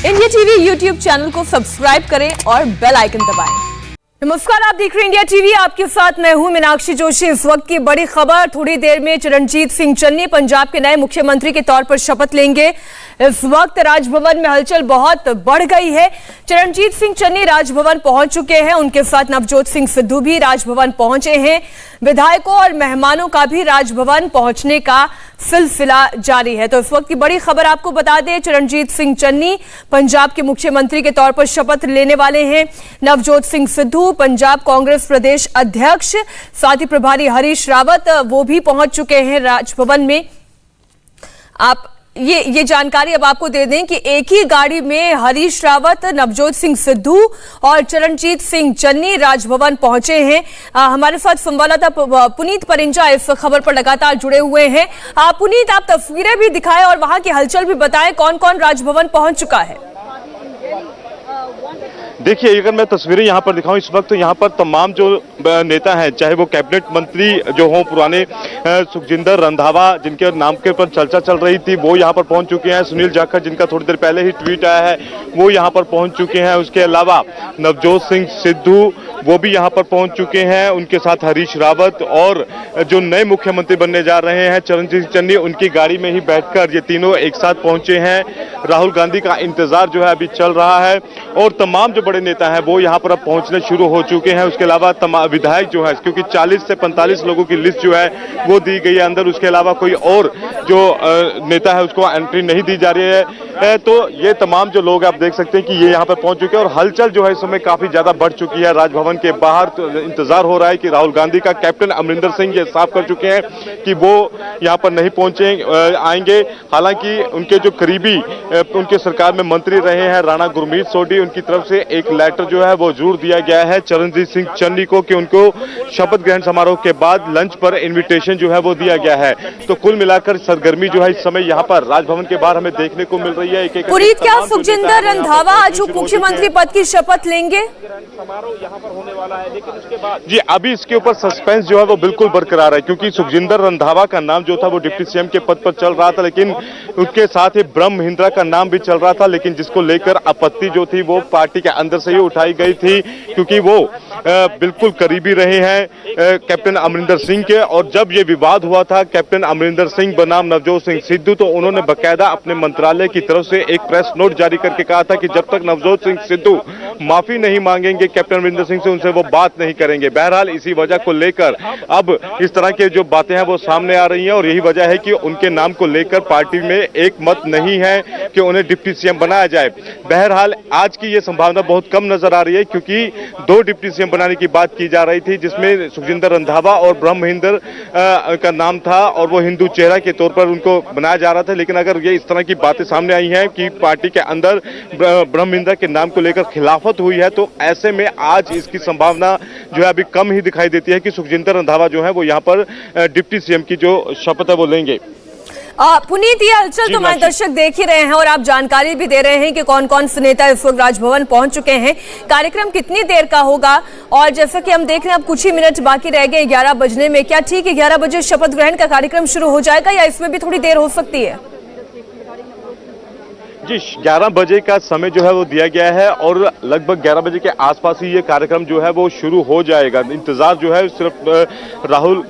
India TV YouTube channel को subscribe करें और बेल आइकन दबाएं। नमस्कार, आप देख रहे हैं इंडिया टीवी। आपके साथ मैं हूं मीनाक्षी जोशी। इस वक्त की बड़ी खबर, थोड़ी देर में चरणजीत सिंह चन्नी पंजाब के नए मुख्यमंत्री के तौर पर शपथ लेंगे। इस वक्त राजभवन में हलचल बहुत बढ़ गई है। चरणजीत सिंह चन्नी राजभवन पहुंच चुके हैं, उनके साथ नवजोत सिंह सिद्धू भी राजभवन पहुंचे हैं। विधायकों और मेहमानों का भी राजभवन पहुंचने का सिलसिला जारी है। तो इस वक्त की बड़ी खबर आपको बता दें, चरणजीत सिंह चन्नी पंजाब के मुख्यमंत्री के तौर पर शपथ लेने वाले हैं। नवजोत सिंह सिद्धू पंजाब कांग्रेस प्रदेश अध्यक्ष, साथ ही प्रभारी हरीश रावत वो भी पहुंच चुके हैं राजभवन में। आप ये जानकारी अब आपको दे दें कि एक ही गाड़ी में हरीश रावत, नवजोत सिंह सिद्धू और चरणजीत सिंह चन्नी राजभवन पहुंचे हैं। हमारे साथ संवाददाता पुनीत परिंजा इस खबर पर लगातार जुड़े हुए हैं। पुनीत, आप तस्वीरें भी दिखाएं और वहां की हलचल भी बताएं, कौन कौन राजभवन पहुंच चुका है। देखिए, अगर मैं तस्वीरें यहाँ पर दिखाऊं, इस वक्त तो यहाँ पर तमाम जो नेता हैं, चाहे वो कैबिनेट मंत्री जो हों पुराने, सुखजिंदर रंधावा जिनके नाम के ऊपर चर्चा चल रही थी, वो यहाँ पर पहुंच चुके हैं। सुनील जाखड़ जिनका थोड़ी देर पहले ही ट्वीट आया है, वो यहाँ पर पहुंच चुके हैं। उसके अलावा नवजोत सिंह सिद्धू वो भी यहाँ पर पहुंच चुके हैं। उनके साथ हरीश रावत और जो नए मुख्यमंत्री बनने जा रहे हैं चरणजीत चन्नी, उनकी गाड़ी में ही बैठकर ये तीनों एक साथ पहुंचे हैं। राहुल गांधी का इंतजार जो है अभी चल रहा है और तमाम जो बड़े नेता हैं वो यहाँ पर अब पहुंचने शुरू हो चुके हैं। उसके अलावा तमाम विधायक जो है, क्योंकि 40 से 45 लोगों की लिस्ट जो है वो दी गई है अंदर। उसके अलावा कोई और जो नेता है उसको एंट्री नहीं दी जा रही है। तो ये तमाम जो लोग आप देख सकते हैं कि ये यहाँ पर पहुंच चुके हैं और हलचल जो है इस समय काफी ज्यादा बढ़ चुकी है। राजभवन के बाहर तो इंतजार हो रहा है कि राहुल गांधी का कैप्टन अमरिंदर सिंह ये साफ कर चुके हैं कि वो यहाँ पर नहीं आएंगे। हालांकि उनके जो करीबी उनके सरकार में मंत्री रहे हैं राणा गुरमीत सोढी, उनकी तरफ से एक लेटर जो है वो जरूर दिया गया है चरणजीत सिंह चन्नी को कि उनको शपथ ग्रहण समारोह के बाद लंच पर इन्विटेशन जो है वो दिया गया है। तो कुल मिलाकर सरगर्मी जो है इस समय यहाँ पर राजभवन के बाहर हमें देखने को मिल रही है। पुनीत, क्या सुखजिंदर रंधावा आज मुख्यमंत्री पद की शपथ लेंगे? समारोह यहाँ पर होने वाला है, लेकिन उसके बाद जी अभी इसके ऊपर सस्पेंस जो है वो बिल्कुल बरकरार है, क्योंकि सुखजिंदर रंधावा का नाम जो था वो डिप्टी सीएम के पद पर चल रहा था, लेकिन उसके साथ ही ब्रह्म महिंद्रा का नाम भी चल रहा था, लेकिन जिसको लेकर आपत्ति जो थी वो पार्टी के अंदर से ही उठाई गई थी, क्योंकि वो बिल्कुल करीबी रहे हैं कैप्टन अमरिंदर सिंह के। और जब ये विवाद हुआ था कैप्टन अमरिंदर सिंह बनाम नवजोत सिंह सिद्धू, तो उन्होंने बकायदा अपने मंत्रालय की तरफ से एक प्रेस नोट जारी करके कहा था कि जब तक नवजोत सिंह सिद्धू माफी नहीं मांगेंगे कैप्टन अमरिंदर सिंह से, उनसे वो बात नहीं करेंगे। बहरहाल इसी वजह को लेकर अब इस तरह के जो बातें हैं वो सामने आ रही हैं और यही वजह है कि उनके नाम को लेकर पार्टी में एक मत नहीं है कि उन्हें डिप्टी सीएम बनाया जाए। बहरहाल आज की ये संभावना बहुत कम नजर आ रही है, क्योंकि 2 डिप्टी सीएम बनाने की बात की जा रही थी, जिसमें सुखजिंदर रंधावा और ब्रह्म महिंद्र का नाम था और वो हिंदू चेहरा के तौर पर उनको बनाया जा रहा था। लेकिन अगर ये इस तरह की बातें सामने आई हैं कि पार्टी के अंदर ब्रह्म महिंद्र के नाम को लेकर खिलाफत हुई है, तो ऐसे में आज इसकी संभावना जो है अभी कम ही दिखाई देती है कि सुखजिंदर रंधावा जो है वो यहाँ पर डिप्टी सीएम की जो शपथ है वो लेंगे। पुनीत, ये हलचल तो हमारे दर्शक देख ही रहे हैं और आप जानकारी भी दे रहे हैं कि कौन कौन से नेता इस वक्त राजभवन पहुंच चुके हैं। कार्यक्रम कितनी देर का होगा? और जैसा कि हम देख रहे हैं अब कुछ ही मिनट बाकी रह गए 11 बजने में, क्या ठीक है 11 बजे शपथ ग्रहण का कार्यक्रम शुरू हो जाएगा या इसमें भी थोड़ी देर हो सकती है? जी 11 बजे का समय जो है वो दिया गया है और लगभग 11 बजे के आसपास ही ये कार्यक्रम जो है वो शुरू हो जाएगा। इंतजार जो है सिर्फ राहुल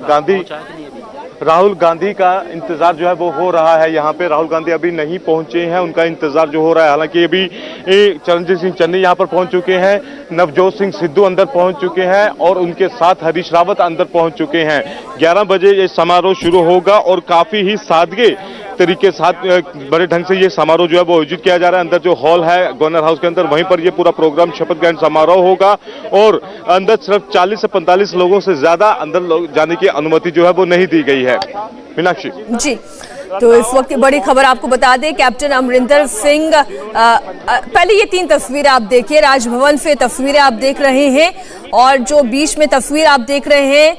गांधी का इंतजार जो है वो हो रहा है। यहाँ पे राहुल गांधी अभी नहीं पहुंचे हैं, उनका इंतजार जो हो रहा है। हालांकि अभी चरणजीत सिंह चन्नी यहाँ पर पहुंच चुके हैं, नवजोत सिंह सिद्धू अंदर पहुंच चुके हैं और उनके साथ हरीश रावत अंदर पहुंच चुके हैं। 11 बजे ये समारोह शुरू होगा और काफी ही सादगे तरीके साथ बड़े ढंग से ये समारोह जो है वो आयोजित किया जा रहा है। अंदर जो हॉल है गवर्नर हाउस के अंदर, वहीं पर ये पूरा प्रोग्राम शपथ ग्रहण समारोह होगा और अंदर सिर्फ 40 से 45 लोगों से ज्यादा अंदर जाने की अनुमति जो है वो नहीं दी गई है। मीनाक्षी जी, तो इस वक्त की बड़ी खबर आपको बता दें, कैप्टन अमरिंदर सिंह, पहले ये 3 तस्वीरें आप देखिए, राजभवन से तस्वीरें आप देख रहे हैं और जो बीच में तस्वीर आप देख रहे हैं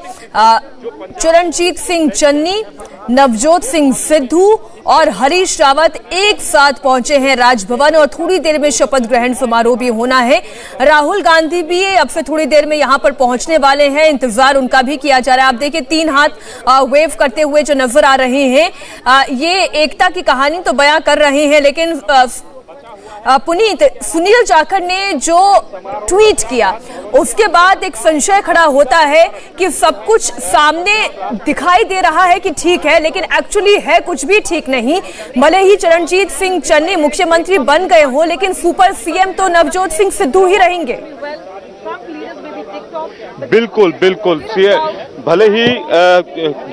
चरणजीत सिंह चन्नी, नवजोत सिंह सिद्धू और हरीश रावत एक साथ पहुंचे हैं राजभवन और थोड़ी देर में शपथ ग्रहण समारोह भी होना है। राहुल गांधी भी अब से थोड़ी देर में यहां पर पहुंचने वाले हैं, इंतजार उनका भी किया जा रहा है। आप देखिए 3 हाथ वेव करते हुए जो नजर आ रहे हैं, ये एकता की कहानी तो बयां कर रहे हैं, लेकिन पुनीत, सुनील जाखड़ ने जो ट्वीट किया उसके बाद एक संशय खड़ा होता है कि सब कुछ सामने दिखाई दे रहा है कि ठीक है, लेकिन एक्चुअली है कुछ भी ठीक नहीं। भले ही चरणजीत सिंह चन्नी मुख्यमंत्री बन गए हो, लेकिन सुपर सीएम तो नवजोत सिंह सिद्धू ही रहेंगे। बिल्कुल बिल्कुल, भले ही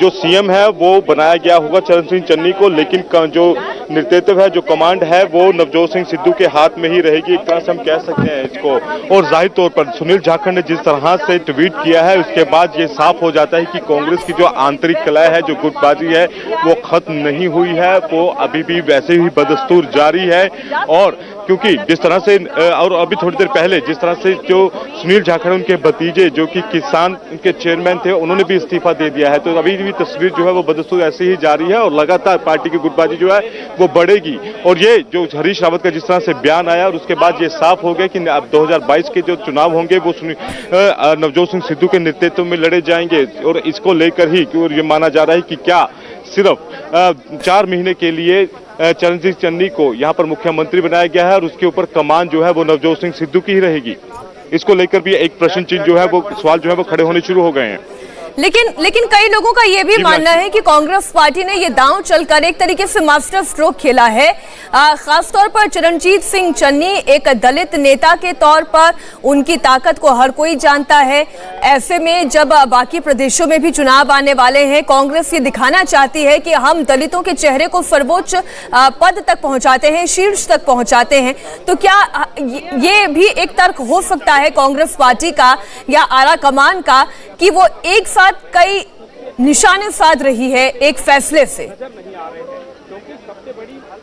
जो सीएम है वो बनाया गया होगा चरण सिंह चन्नी को, लेकिन जो नेतृत्व है, जो कमांड है, वो नवजोत सिंह सिद्धू के हाथ में ही रहेगी, एक तरह से हम कह सकते हैं इसको। और जाहिर तौर पर सुनील जाखड़ ने जिस तरह से ट्वीट किया है उसके बाद ये साफ हो जाता है कि कांग्रेस की जो आंतरिक कलह है, जो गुटबाजी है, वो खत्म नहीं हुई है, वो अभी भी वैसे ही बदस्तूर जारी है। और क्योंकि जिस तरह से, और अभी थोड़ी देर पहले जिस तरह से जो सुनील जाखड़ उनके भतीजे जो कि किसान के चेयरमैन थे, उन्होंने भी इस्तीफा दे दिया है, तो अभी भी तस्वीर जो है वो बदस्तूर ऐसे ही जारी है और लगातार पार्टी की गुटबाजी जो है वो बढ़ेगी। और ये जो हरीश रावत का जिस तरह से बयान आया और उसके बाद ये साफ हो गया कि अब 2022 के जो चुनाव होंगे वो नवजोत सिंह सिद्धू के नेतृत्व में लड़े जाएंगे। और इसको लेकर ही ये माना जा रहा है कि क्या सिर्फ 4 महीने के लिए चरणजीत चन्नी को यहाँ पर मुख्यमंत्री बनाया गया है और उसके ऊपर कमान जो है वो नवजोत सिंह सिद्धू की ही रहेगी। इसको लेकर भी एक प्रश्न चिन्ह जो है वो, सवाल जो है वो खड़े होने शुरू हो गए हैं। लेकिन कई लोगों का यह भी मानना है कि कांग्रेस पार्टी ने यह दांव चलकर एक तरीके से मास्टर स्ट्रोक खेला है। खासतौर पर चरणजीत सिंह चन्नी एक दलित नेता के तौर पर उनकी ताकत को हर कोई जानता है। ऐसे में जब बाकी प्रदेशों में भी चुनाव आने वाले हैं, कांग्रेस ये दिखाना चाहती है कि हम दलितों के चेहरे को सर्वोच्च पद तक पहुंचाते हैं, शीर्ष तक पहुंचाते हैं। तो क्या ये भी एक तर्क हो सकता है कांग्रेस पार्टी का या आला कमान का कि वो एक साथ कई निशाने साध रही है एक फैसले से?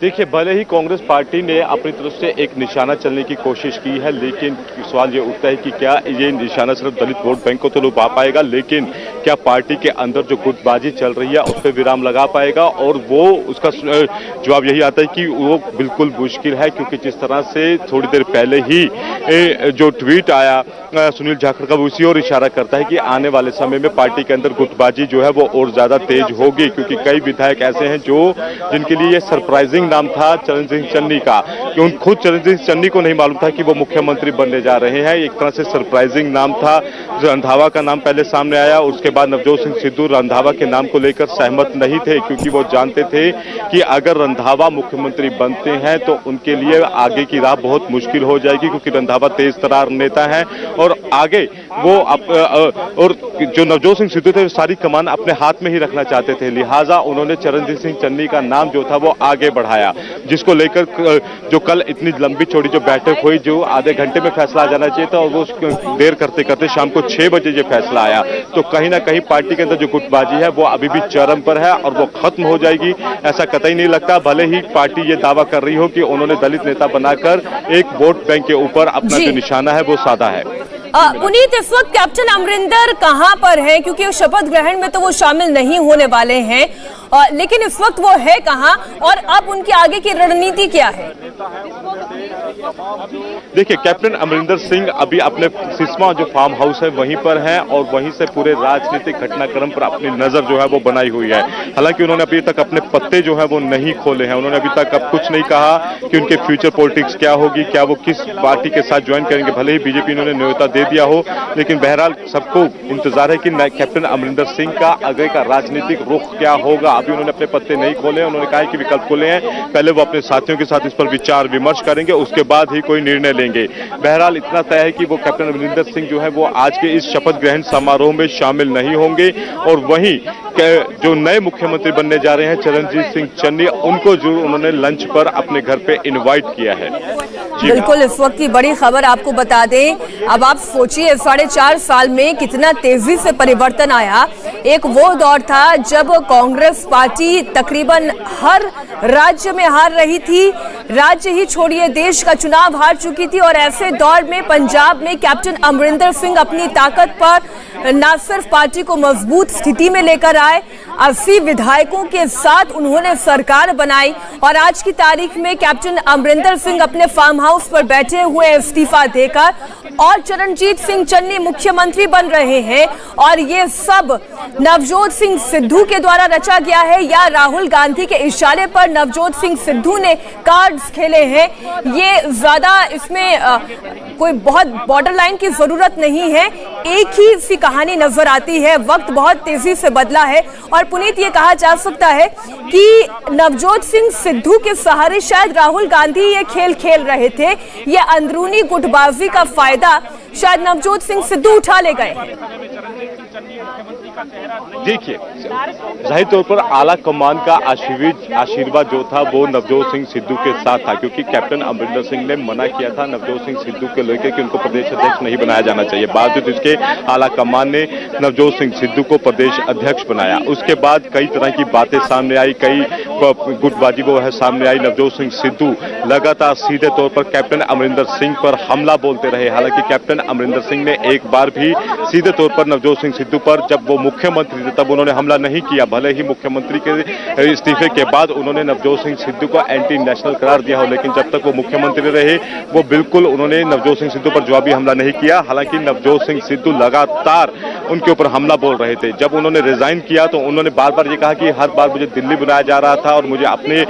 देखिए, भले ही कांग्रेस पार्टी ने अपनी तरफ से एक निशाना चलने की कोशिश की है, लेकिन सवाल ये उठता है कि क्या ये निशाना सिर्फ दलित वोट बैंक को तो लुभा पाएगा, लेकिन क्या पार्टी के अंदर जो गुटबाजी चल रही है उस पर विराम लगा पाएगा? और वो उसका जवाब यही आता है कि वो बिल्कुल मुश्किल है, क्योंकि जिस तरह से थोड़ी देर पहले ही जो ट्वीट आया सुनील जाखड़ का, वो उसी और इशारा करता है कि आने वाले समय में पार्टी के अंदर गुटबाजी जो है वो और ज्यादा तेज होगी, क्योंकि कई विधायक ऐसे हैं जिनके लिए ये सरप्राइजिंग नाम था चरणजीत सिंह चन्नी का, कि खुद चरणजीत सिंह चन्नी को नहीं मालूम था कि वो मुख्यमंत्री बनने जा रहे हैं। एक तरह से सरप्राइजिंग नाम था। रंधावा का नाम पहले सामने आया, उसके बाद नवजोत सिंह सिद्धू रंधावा के नाम को लेकर सहमत नहीं थे, क्योंकि वो जानते थे कि अगर रंधावा मुख्यमंत्री बनते हैं तो उनके लिए आगे की राह बहुत मुश्किल हो जाएगी, क्योंकि रंधावा तेज तरार नेता है और आगे वो और जो नवजोत सिंह सिद्धू थे सारी कमान अपने हाथ में ही रखना चाहते थे। लिहाजा उन्होंने चरणजीत सिंह चन्नी का नाम जो था वो आगे बढ़ाया, जिसको लेकर जो कल इतनी लंबी चौड़ी जो बैठक हुई, जो आधे घंटे में फैसला आ जाना चाहिए था और वो देर करते करते शाम को 6 बजे ये फैसला आया। तो कहीं ना कहीं पार्टी के अंदर जो गुटबाजी है वो अभी भी चरम पर है और वो खत्म हो जाएगी ऐसा कतई नहीं लगता। भले ही पार्टी ये दावा कर रही हो कि उन्होंने दलित नेता बनाकर एक वोट बैंक के ऊपर अपना जो निशाना है वो साधा है। पुनीत, इस वक्त कैप्टन अमरिंदर कहां पर है? क्योंकि शपथ ग्रहण में तो वो शामिल नहीं होने वाले हैं, लेकिन इस वक्त वो है कहां और अब उनकी आगे की रणनीति क्या है? देखिए, कैप्टन अमरिंदर सिंह अभी अपने सिसमा जो फार्म हाउस है वहीं पर हैं और वहीं से पूरे राजनीतिक घटनाक्रम पर अपनी नजर जो है वो बनाई हुई है। हालांकि उन्होंने अभी तक अपने पत्ते जो है वो नहीं खोले हैं। उन्होंने अभी तक अब कुछ नहीं कहा कि उनके फ्यूचर पॉलिटिक्स क्या होगी, क्या वो किस पार्टी के साथ ज्वाइन करेंगे। भले ही बीजेपी उन्होंने न्योता दे दिया हो, लेकिन बहरहाल सबको इंतजार है कि कैप्टन अमरिंदर सिंह का आगे का राजनीतिक रुख क्या होगा। अभी उन्होंने अपने पत्ते नहीं खोले। उन्होंने कहा कि विकल्प खोले हैं, पहले वो अपने साथियों के साथ इस पर विचार विमर्श करेंगे, उसके बाद ही कोई निर्णय लेंगे। बहरहाल इतना तय है कि वो कैप्टन अमरिंदर सिंह जो है वो आज के इस शपथ ग्रहण समारोह में शामिल नहीं होंगे और वहीं जो नए मुख्यमंत्री बनने जा रहे हैं चरणजीत सिंह चन्नी, उनको जरूर उन्होंने लंच पर अपने घर पे इनवाइट किया है। बिल्कुल, इस वक्त की बड़ी खबर आपको बता दें। अब आप सोचिए 4.5 साल में कितना तेजी से परिवर्तन आया। एक वो दौर था जब कांग्रेस पार्टी तकरीबन हर राज्य में हार रही थी, राज्य ही छोड़िए देश का चुनाव हार चुकी थी, और ऐसे दौर में पंजाब में कैप्टन अमरिंदर सिंह अपनी ताकत पर न सिर्फ पार्टी को मजबूत स्थिति में लेकर आए, 80 विधायकों के साथ उन्होंने सरकार बनाई और आज की तारीख में कैप्टन अमरिंदर सिंह अपने फार्म हाउस पर बैठे हुए इस्तीफा देकर और चरणजीत सिंह चन्नी मुख्यमंत्री बन रहे हैं और ये सब नवजोत सिंह सिद्धू के द्वारा रचा गया है या राहुल गांधी के इशारे पर नवजोत सिंह सिद्धू ने कार्ड्स खेले हैं। ये ज्यादा इसमें कोई बहुत बॉर्डर लाइन की जरूरत नहीं है, एक ही सी कहानी नजर आती है। वक्त बहुत तेजी से बदला है और पुनीत ये कहा जा सकता है कि नवजोत सिंह सिद्धू के सहारे शायद राहुल गांधी ये खेल खेल रहे थे। ये अंदरूनी गुटबाजी का फायदा शायद नवजोत सिंह सिद्धू उठा ले गए। देखिए, जाहिर तौर पर आला कमान का आशीर्वाद जो था वो नवजोत सिंह सिद्धू के साथ था, क्योंकि कैप्टन अमरिंदर सिंह ने मना किया था नवजोत सिंह सिद्धू के लेकर कि उनको प्रदेश अध्यक्ष नहीं बनाया जाना चाहिए। बावजूद इसके आला कमान ने नवजोत सिंह सिद्धू को प्रदेश अध्यक्ष बनाया। उसके बाद कई तरह की बातें सामने आई, कई गुटबाजी वो है सामने आई। नवजोत सिंह सिद्धू लगातार सीधे तौर पर कैप्टन अमरिंदर सिंह पर हमला बोलते रहे। हालांकि कैप्टन अमरिंदर सिंह ने एक बार भी सीधे तौर पर नवजोत सिंह सिद्धू पर, जब वो मुख्यमंत्री थे तब उन्होंने हमला नहीं किया। भले ही मुख्यमंत्री के इस्तीफे के बाद उन्होंने नवजोत सिंह सिद्धू को एंटी नेशनल करार दिया हो, लेकिन जब तक वो मुख्यमंत्री रहे वो बिल्कुल उन्होंने नवजोत सिंह सिद्धू पर जवाबी हमला नहीं किया। हालांकि नवजोत सिंह सिद्धू लगातार उनके ऊपर हमला बोल रहे थे। जब उन्होंने रिजाइन किया तो उन्होंने बार बार ये कहा कि हर बार मुझे दिल्ली बुलाया जा रहा था और मुझे अपने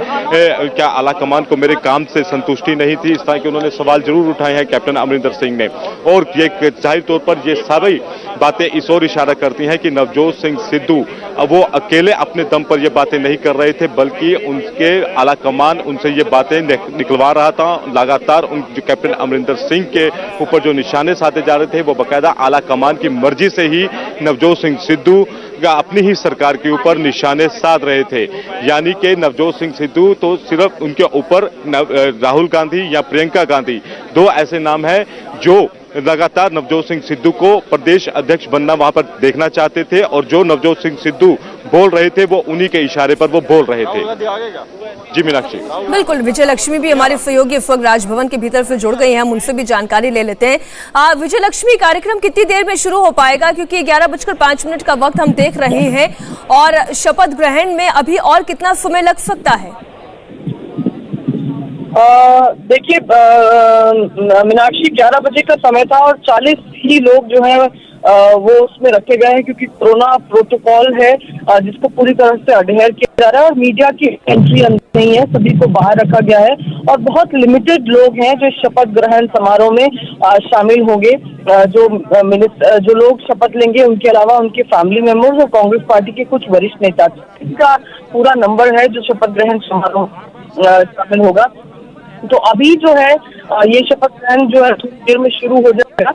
क्या आला कमान को मेरे काम से संतुष्टि नहीं थी। इस तरह के उन्होंने सवाल जरूर उठाए हैं कैप्टन अमरिंदर सिंह ने। और ये जाहिर तौर पर ये सारी बातें इस ओर इशारा करती हैं कि नवजोत सिंह सिद्धू वो अकेले अपने दम पर ये बातें नहीं कर रहे थे, बल्कि उनके आला कमान उनसे ये बातें निकलवा रहा था। लगातार उन जो कैप्टन अमरिंदर सिंह के ऊपर जो निशाने साधे जा रहे थे वो बाकायदा आला कमान की मर्जी से ही नवजोत सिंह सिद्धू अपनी ही सरकार के ऊपर निशाने साध रहे थे। यानी कि नवजोत सिंह सिद्धू तो सिर्फ उनके ऊपर राहुल गांधी या प्रियंका गांधी, दो ऐसे नाम हैं जो लगातार नवजोत सिंह सिद्धू को प्रदेश अध्यक्ष बनना वहां पर देखना चाहते थे और जो नवजोत सिंह सिद्धू बोल रहे थे वो उन्हीं के इशारे पर वो बोल रहे थे। जी मीनाक्षी। बिल्कुल, विजय लक्ष्मी भी हमारे सहयोगी इस वक्त राजभवन के भीतर से जुड़ गई हैं, हम उनसे भी जानकारी ले लेते हैं। विजय लक्ष्मी, कार्यक्रम कितनी देर में शुरू हो पाएगा, क्योंकि 11:05 का वक्त हम देख रहे हैं और शपथ ग्रहण में अभी और कितना समय लग सकता है? देखिए मीनाक्षी, 11 बजे का समय था और 40 ही लोग जो है वो उसमें रखे गए हैं, क्योंकि कोरोना प्रोटोकॉल है जिसको पूरी तरह से अडहेयर किया जा रहा है और मीडिया की एंट्री नहीं है, सभी को बाहर रखा गया है और बहुत लिमिटेड लोग हैं जो शपथ ग्रहण समारोह में शामिल होंगे। जो लोग शपथ लेंगे उनके अलावा उनके फैमिली मेंबर्स और कांग्रेस पार्टी के कुछ वरिष्ठ नेता, इसका पूरा नंबर है जो शपथ ग्रहण समारोह शामिल होगा। तो अभी जो है ये शपथ ग्रहण जो है थोड़ी देर में शुरू हो जाएगा।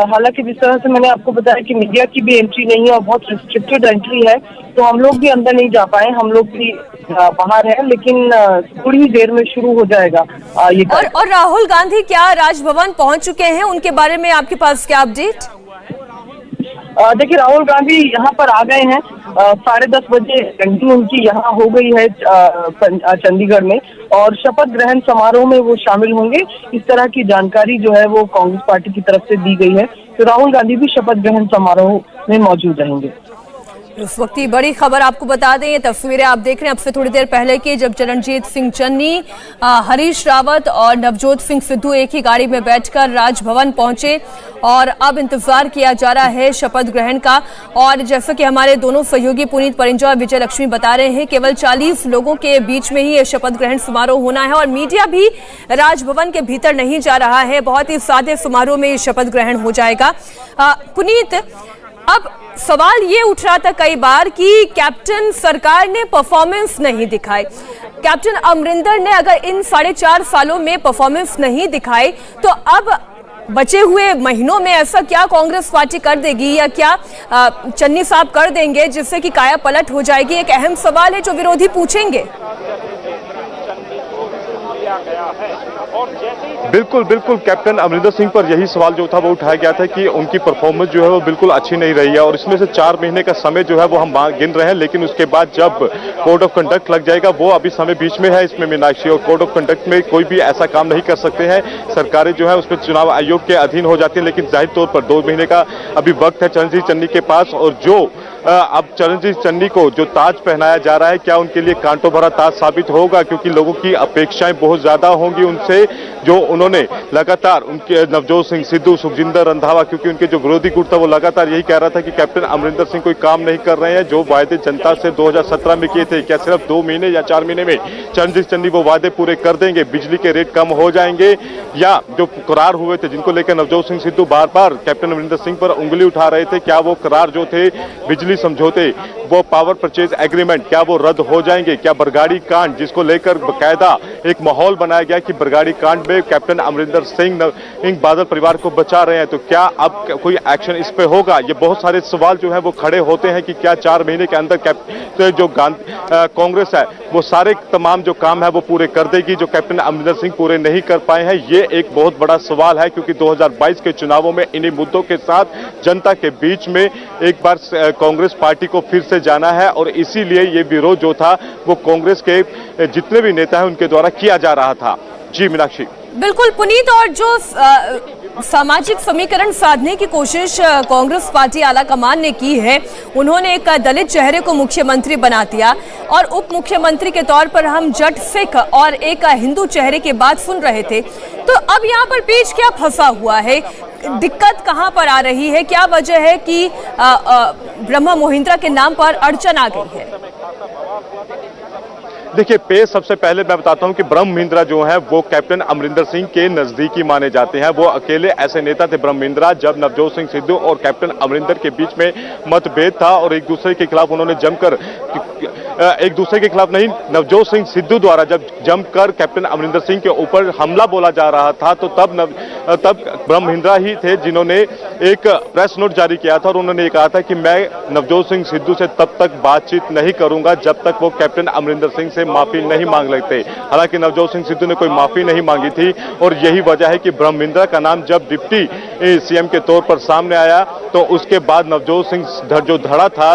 हालांकि जिस तरह से मैंने आपको बताया कि मीडिया की भी एंट्री नहीं है और बहुत रिस्ट्रिक्टेड एंट्री है, तो हम लोग भी अंदर नहीं जा पाए, हम लोग भी बाहर हैं, लेकिन थोड़ी ही देर में शुरू हो जाएगा ये। और राहुल गांधी क्या राजभवन पहुंच चुके हैं, उनके बारे में आपके पास क्या अपडेट? देखिए, राहुल गांधी यहाँ पर आ गए हैं। 10:30 बजे लैंडिंग उनकी यहाँ हो गई है चंडीगढ़ में और शपथ ग्रहण समारोह में वो शामिल होंगे। इस तरह की जानकारी जो है वो कांग्रेस पार्टी की तरफ से दी गई है, तो राहुल गांधी भी शपथ ग्रहण समारोह में मौजूद रहेंगे। इस वक्त की बड़ी खबर आपको बता दें, ये तस्वीरें आप देख रहे हैं अब से थोड़ी देर पहले की, जब चरणजीत सिंह चन्नी, हरीश रावत और नवजोत सिंह सिद्धू एक ही गाड़ी में बैठकर राजभवन पहुंचे और अब इंतजार किया जा रहा है शपथ ग्रहण का। और जैसा कि हमारे दोनों सहयोगी पुनीत परिंजा और विजय लक्ष्मी बता रहे हैं, केवल 40 लोगों के बीच में ही ये शपथ ग्रहण समारोह होना है और मीडिया भी राजभवन के भीतर नहीं जा रहा है। बहुत ही सादे समारोह में ये शपथ ग्रहण हो जाएगा। पुनीत, अब सवाल ये उठ रहा था कई बार कि कैप्टन सरकार ने परफॉर्मेंस नहीं दिखाई। कैप्टन अमरिंदर ने अगर इन 4.5 सालों में परफॉर्मेंस नहीं दिखाई तो अब बचे हुए महीनों में ऐसा क्या कांग्रेस पार्टी कर देगी या क्या चन्नी साहब कर देंगे जिससे कि काया पलट हो जाएगी? एक अहम सवाल है जो विरोधी पूछेंगे। बिल्कुल बिल्कुल, कैप्टन अमरिंदर सिंह पर यही सवाल जो था वो उठाया गया था कि उनकी परफॉर्मेंस जो है वो बिल्कुल अच्छी नहीं रही है और इसमें से 4 महीने का समय जो है वो हम गिन रहे हैं, लेकिन उसके बाद जब कोड ऑफ कंडक्ट लग जाएगा वो अभी समय बीच में है इसमें मीनाक्षी, और कोड ऑफ कंडक्ट में कोई भी ऐसा काम नहीं कर सकते हैं। सरकारें जो है उसमें चुनाव आयोग के अधीन हो जाती है, लेकिन जाहिर तौर पर 2 महीने का अभी वक्त है चरणजीत चन्नी के पास और जो अब चरणजीत चन्नी को जो ताज पहनाया जा रहा है, क्या उनके लिए कांटों भरा ताज साबित होगा? क्योंकि लोगों की अपेक्षाएं बहुत ज्यादा होंगी उनसे, जो उन्होंने लगातार उनके नवजोत सिंह सिद्धू, सुखजिंदर रंधावा, क्योंकि उनके जो विरोधी गुट था वो लगातार यही कह रहा था कि कैप्टन अमरिंदर सिंह कोई काम नहीं कर रहे हैं। जो वायदे जनता से 2017 में किए थे, क्या सिर्फ 2 महीने या 4 महीने में चरणजीत चन्नी वो वादे पूरे कर देंगे? बिजली के रेट कम हो जाएंगे, या जो करार हुए थे जिनको लेकर नवजोत सिंह सिद्धू बार बार कैप्टन अमरिंदर सिंह पर उंगली उठा रहे थे, क्या वो करार जो थे बिजली समझौते, वो पावर परचेज एग्रीमेंट, क्या वो रद्द हो जाएंगे? क्या बरगाड़ी कांड, जिसको लेकर बकायदा एक माहौल बनाया गया कि बरगाड़ी कांड में कैप्टन अमरिंदर सिंह बादल परिवार को बचा रहे हैं, तो क्या अब कोई एक्शन इस पे होगा? ये बहुत सारे सवाल जो है वो खड़े होते हैं कि क्या 4 महीने के अंदर जो कांग्रेस है वो सारे तमाम जो काम है वो पूरे कर देगी, जो कैप्टन अमरिंदर सिंह पूरे नहीं कर पाए हैं? ये एक बहुत बड़ा सवाल है, क्योंकि 2022 के चुनावों में इन्हीं मुद्दों के साथ जनता के बीच में एक बार कांग्रेस पार्टी को फिर से जाना है, और इसीलिए ये विरोध जो था वो कांग्रेस के जितने भी नेता हैं उनके द्वारा किया जा रहा था। जी मीनाक्षी। बिल्कुल पुनीत, और जो सामाजिक समीकरण साधने की कोशिश कांग्रेस पार्टी आला कमान ने की है, उन्होंने एक दलित चेहरे को मुख्यमंत्री बना दिया, और उप मुख्यमंत्री के तौर पर हम जट सिख और एक हिंदू चेहरे की बात सुन रहे थे। तो अब यहाँ पर बीच क्या फंसा हुआ है, दिक्कत कहाँ पर आ रही है, क्या वजह है कि ब्रह्मा मोहिंद्रा के नाम पर अड़चन आ गई है? देखिए, पेश सबसे पहले मैं बताता हूं कि ब्रह्म महिंद्रा जो है वो कैप्टन अमरिंदर सिंह के नजदीकी माने जाते हैं। वो अकेले ऐसे नेता थे ब्रह्म महिंद्रा, जब नवजोत सिंह सिद्धू और कैप्टन अमरिंदर के बीच में मतभेद था और एक दूसरे के खिलाफ उन्होंने जमकर, एक दूसरे के खिलाफ नहीं, नवजोत सिंह सिद्धू द्वारा जब जमकर कैप्टन अमरिंदर सिंह के ऊपर हमला बोला जा रहा था, तो तब ब्रह्म महिंद्रा ही थे जिन्होंने एक प्रेस नोट जारी किया था और उन्होंने कहा था कि मैं नवजोत सिंह सिद्धू से तब तक बातचीत नहीं करूंगा जब तक वो कैप्टन अमरिंदर सिंह से माफी नहीं मांग लेते। हालांकि नवजोत सिंह सिद्धू ने कोई माफी नहीं मांगी थी, और यही वजह है कि ब्रह्म महिंद्रा का नाम जब डिप्टी सीएम के तौर पर सामने आया, तो उसके बाद नवजोत सिंह जो धड़ा था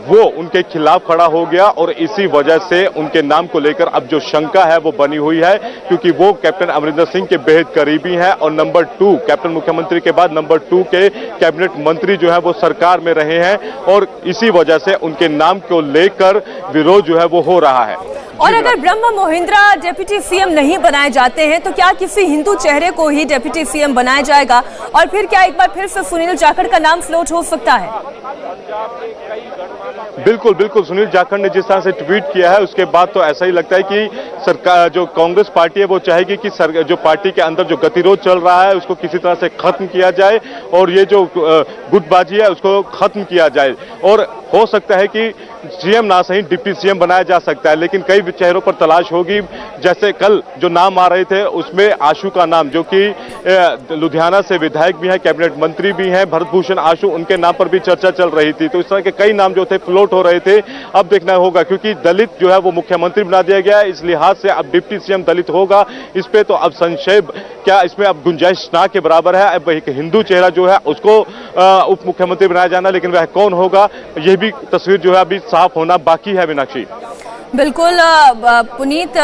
वो उनके खिलाफ खड़ा हो गया, और इसी वजह से उनके नाम को लेकर अब जो शंका है वो बनी हुई है, क्योंकि वो कैप्टन अमरिंदर सिंह के बेहद करीबी हैं, और नंबर 2 कैप्टन मुख्यमंत्री के बाद नंबर 2 के कैबिनेट मंत्री जो है वो सरकार में रहे हैं, और इसी वजह से उनके नाम को लेकर विरोध जो है वो हो रहा है। और अगर ब्रह्मा मोहिंद्रा डिप्टी सीएम नहीं बनाए जाते हैं, तो क्या किसी हिंदू चेहरे को ही डिप्टी सीएम बनाया जाएगा, और फिर क्या एक बार फिर से सुनील जाखड़ का नाम फ्लोट हो सकता है? बिल्कुल बिल्कुल, सुनील जाखड़ ने जिस तरह से ट्वीट किया है उसके बाद तो ऐसा ही लगता है कि सरकार, जो कांग्रेस पार्टी है वो चाहेगी कि जो पार्टी के अंदर जो गतिरोध चल रहा है उसको किसी तरह से खत्म किया जाए, और ये जो गुटबाजी है उसको खत्म किया जाए, और हो सकता है कि सीएम ना सही डिप्टी सीएम बनाया जा सकता है, लेकिन कई चेहरों पर तलाश होगी। जैसे कल जो नाम आ रहे थे उसमें आशु का नाम, जो कि लुधियाना से विधायक भी हैं, कैबिनेट मंत्री भी हैं, भरत भूषण आशु, उनके नाम पर भी चर्चा चल रही थी। तो इस तरह के कई नाम जो थे फ्लोट हो रहे थे। अब देखना होगा, क्योंकि दलित जो है वो मुख्यमंत्री बना दिया गया है, इस लिहाज से अब डिप्टी सीएम दलित होगा, इस पे तो अब संशय, क्या इसमें अब गुंजाइश ना के बराबर है। अब एक हिंदू चेहरा जो है उसको उप मुख्यमंत्री बनाया जाना, लेकिन वह कौन होगा यह भी तस्वीर जो है अभी साफ होना बाकी है। मीनाक्षी। बिल्कुल पुनीत,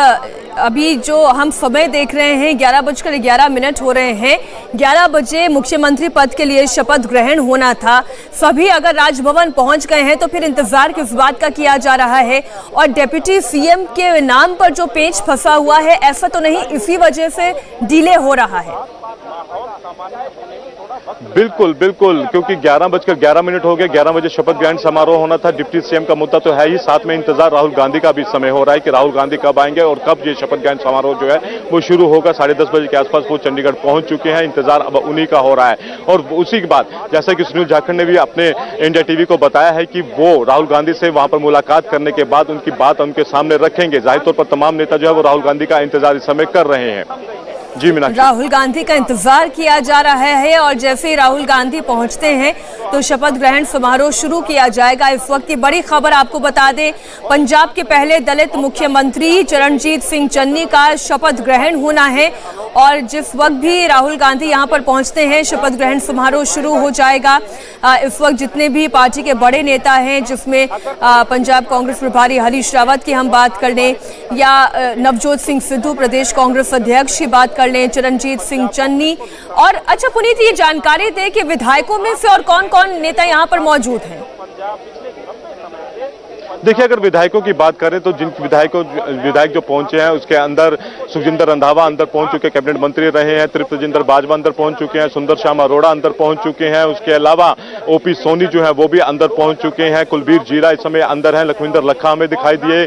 अभी जो हम समय देख रहे हैं 11:11 हो रहे हैं, 11 बजे मुख्यमंत्री पद के लिए शपथ ग्रहण होना था। सभी अगर राजभवन पहुंच गए हैं तो फिर इंतजार किस बात का किया जा रहा है, और डिप्टी सीएम के नाम पर जो पेच फंसा हुआ है, ऐसा तो नहीं इसी वजह से डिले हो रहा है? बिल्कुल बिल्कुल, क्योंकि 11:11 हो गए, 11 बजे शपथ ग्रहण समारोह होना था। डिप्टी सीएम का मुद्दा तो है ही, साथ में इंतजार राहुल गांधी का भी समय हो रहा है कि राहुल गांधी कब आएंगे और कब ये शपथ ग्रहण समारोह जो है वो शुरू होगा। 10:30 बजे के आसपास वो चंडीगढ़ पहुंच चुके हैं, इंतजार अब उन्हीं का हो रहा है। और उसी के बाद जैसा कि सुनील जाखड़ ने भी अपने इंडिया टीवी को बताया है कि वो राहुल गांधी से वहां पर मुलाकात करने के बाद उनकी बात उनके सामने रखेंगे। जाहिर तौर पर तमाम नेता जो है वो राहुल गांधी का इंतजार इस समय कर रहे हैं। जी मीनाक्षी। राहुल गांधी का इंतजार किया जा रहा है, और जैसे ही राहुल गांधी पहुंचते हैं तो शपथ ग्रहण समारोह शुरू किया जाएगा। इस वक्त की बड़ी खबर आपको बता दें, पंजाब के पहले दलित मुख्यमंत्री चरणजीत सिंह चन्नी का शपथ ग्रहण होना है, और जिस वक्त भी राहुल गांधी यहां पर पहुंचते हैं शपथ ग्रहण समारोह शुरू हो जाएगा। इस वक्त जितने भी पार्टी के बड़े नेता हैं, जिसमें पंजाब कांग्रेस प्रभारी हरीश रावत की हम बात कर लें, या नवजोत सिंह सिद्धू प्रदेश कांग्रेस अध्यक्ष की बात कर लें, चरणजीत सिंह चन्नी, और अच्छा पुनीत ये जानकारी दे कि विधायकों में से और कौन कौन नेता यहाँ पर मौजूद हैं? देखिए, अगर विधायकों की बात करें तो जिन विधायक जो पहुंचे हैं उसके अंदर सुखजिंदर रंधावा अंदर पहुंच चुके, कैबिनेट मंत्री रहे हैं, तृप्त राजेंद्र बाजवा अंदर पहुंच चुके हैं, सुंदर श्याम अरोड़ा अंदर पहुंच चुके हैं, उसके अलावा ओपी सोनी जो है वो भी अंदर पहुंच चुके हैं, कुलबीर जीरा इस समय अंदर है, लखविंदर लखा हमें दिखाई दिए,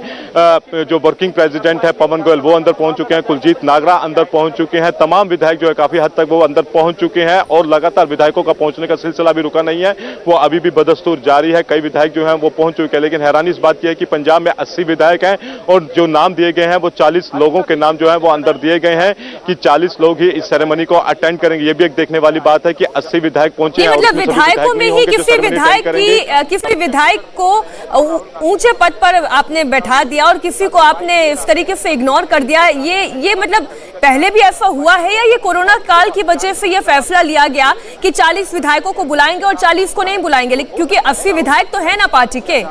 जो वर्किंग प्रेसिडेंट है पवन गोयल वो अंदर पहुंच चुके हैं, कुलजीत नागरा अंदर पहुंच चुके हैं। तमाम विधायक जो है काफी हद तक वो अंदर पहुंच चुके हैं और लगातार विधायकों का पहुंचने का सिलसिला भी रुका नहीं है, वो अभी भी बदस्तूर जारी है। कई विधायक जो हैं वो पहुंच चुके हैं, लेकिन हैरानी इस बात की है कि पंजाब में 80 विधायक हैं और जो नाम दिए गए हैं वो 40 लोगों के नाम जो है वो अंदर दिए गए हैं कि 40 लोग ही इस सेरेमनी को अटेंड करेंगे। ये भी एक देखने वाली बात है कि 80 विधायक पहुंचे हैं। मतलब विधायकों में ही किसी विधायक को ऊंचे पद पर आपने बैठा दिया और किसी को आपने इस तरीके से इग्नोर कर दिया, ये मतलब पहले भी ऐसा हुआ है या ये कोरोना काल की वजह से ये फैसला लिया गया कि 40 विधायकों को बुलाएंगे और 40 को नहीं बुलाएंगे, क्योंकि 80 विधायक तो है ना पार्टी के?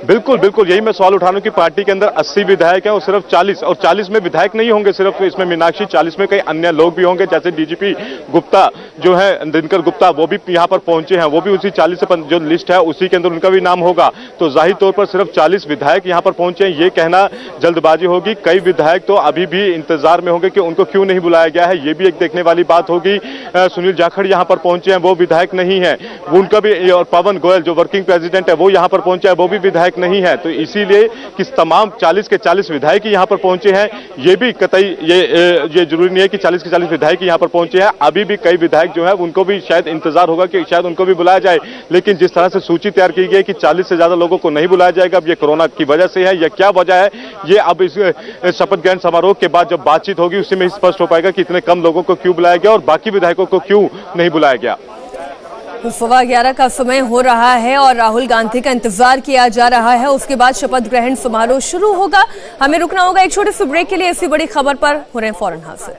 बिल्कुल बिल्कुल, यही मैं सवाल उठा रहा हूं कि पार्टी के अंदर 80 विधायक हैं और सिर्फ 40, और 40 में विधायक नहीं होंगे सिर्फ इसमें मीनाक्षी, 40 में कई अन्य लोग भी होंगे, जैसे डीजीपी गुप्ता जो है दिनकर गुप्ता वो भी यहाँ पर पहुंचे हैं, वो भी उसी 40 से जो लिस्ट है उसी के अंदर उनका भी नाम होगा। तो जाहिर तौर पर सिर्फ 40 विधायक यहाँ पर पहुंचे हैं, ये कहना जल्दबाजी होगी। कई विधायक तो अभी भी इंतजार में होंगे कि उनको क्यों नहीं बुलाया गया है, ये भी एक देखने वाली बात होगी। सुनील जाखड़ यहाँ पर पहुंचे हैं, वो विधायक नहीं है, उनका भी, और पवन गोयल जो वर्किंग प्रेसिडेंट है वो यहाँ पर पहुंचा है, वो भी विधायक नहीं है। तो इसीलिए कि तमाम 40 के 40 विधायक यहाँ पर पहुंचे हैं, ये भी कतई ये जरूरी नहीं है कि 40 के 40 विधायक यहाँ पर पहुंचे हैं। अभी भी कई विधायक जो है उनको भी शायद इंतजार होगा कि शायद उनको भी बुलाया जाए, लेकिन जिस तरह से सूची तैयार की गई कि 40 से ज्यादा लोगों को नहीं बुलाया जाएगा, अब ये कोरोना की वजह से है या क्या वजह है, ये अब इस शपथ ग्रहण समारोह के बाद जब बातचीत होगी उसी में स्पष्ट हो पाएगा कि इतने कम लोगों को क्यों बुलाया गया और बाकी विधायकों को क्यों नहीं बुलाया गया। 11:15 का समय हो रहा है और राहुल गांधी का इंतजार किया जा रहा है, उसके बाद शपथ ग्रहण समारोह शुरू होगा। हमें रुकना होगा एक छोटे से ब्रेक के लिए। इसी बड़ी खबर पर हो रहे हैं फौरन हाजिर।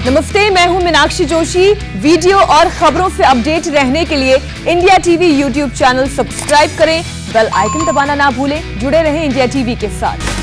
नमस्ते, मैं हूं मीनाक्षी जोशी। वीडियो और खबरों से अपडेट रहने के लिए India TV YouTube channel subscribe करें, बेल आइकन दबाना ना भूलें। जुड़े रहें इंडिया टीवी के साथ।